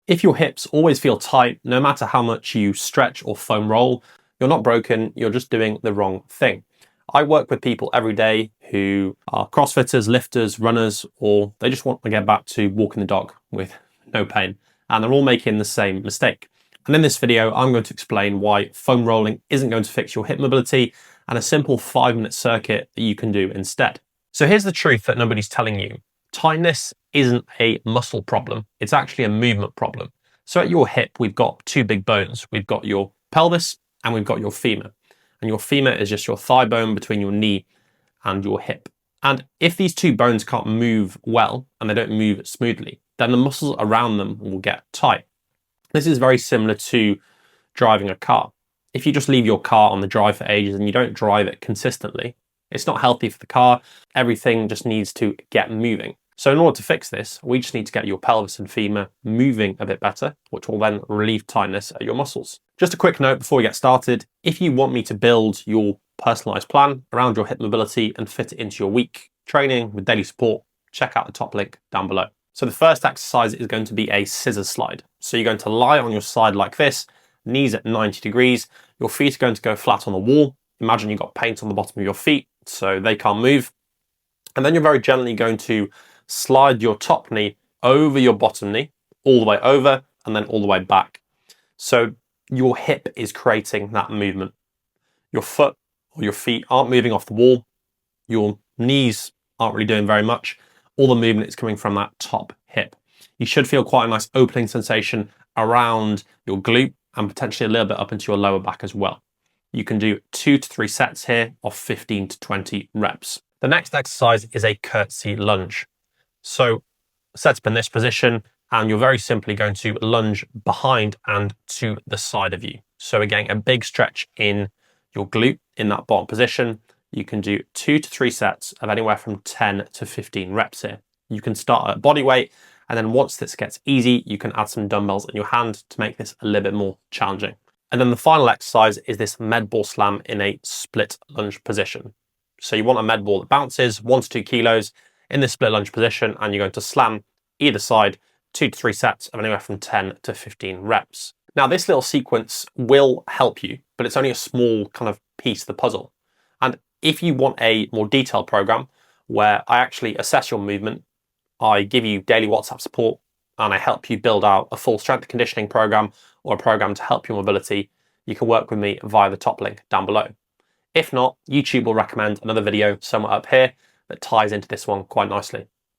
If your hips always feel tight, no matter how much you stretch or foam roll, you're not broken, you're just doing the wrong thing. I work with people every day who are CrossFitters, lifters, runners, or they just want to get back to walking the dog with no pain. And they're all making the same mistake. And in this video, I'm going to explain why foam rolling isn't going to fix your hip mobility and a simple 5-minute circuit that you can do instead. So here's the truth that nobody's telling you. Tightness isn't a muscle problem, it's actually a movement problem. So at your hip, we've got two big bones. We've got your pelvis and we've got your femur. And your femur is just your thigh bone between your knee and your hip. And if these two bones can't move well and they don't move smoothly, then the muscles around them will get tight. This is very similar to driving a car. If you just leave your car on the drive for ages and you don't drive it consistently, it's not healthy for the car. Everything just needs to get moving. So in order to fix this, we just need to get your pelvis and femur moving a bit better, which will then relieve tightness at your muscles. Just a quick note before we get started. If you want me to build your personalized plan around your hip mobility and fit it into your week training with daily support, check out the top link down below. So the first exercise is going to be a scissors slide. So you're going to lie on your side like this, knees at 90 degrees. Your feet are going to go flat on the wall. Imagine you've got paint on the bottom of your feet, so they can't move. And then you're very gently going to slide your top knee over your bottom knee, all the way over, and then all the way back. So your hip is creating that movement. Your foot or your feet aren't moving off the wall. Your knees aren't really doing very much. All the movement is coming from that top hip. You should feel quite a nice opening sensation around your glute and potentially a little bit up into your lower back as well. You can do 2 to 3 sets here of 15 to 20 reps. The next exercise is a curtsy lunge. So set up in this position and you're very simply going to lunge behind and to the side of you. So again, a big stretch in your glute in that bottom position. You can do 2 to 3 sets of anywhere from 10 to 15 reps here. You can start at body weight, and then once this gets easy, you can add some dumbbells in your hand to make this a little bit more challenging. And then the final exercise is this med ball slam in a split lunge position. So you want a med ball that bounces 1 to 2 kilos in this split lunge position, and you're going to slam either side 2 to 3 sets of anywhere from 10 to 15 reps. Now this little sequence will help you, but it's only a small kind of piece of the puzzle. And if you want a more detailed program where I actually assess your movement, I give you daily WhatsApp support, and I help you build out a full strength conditioning program or a program to help your mobility, you can work with me via the top link down below. If not, YouTube will recommend another video somewhere up here that ties into this one quite nicely.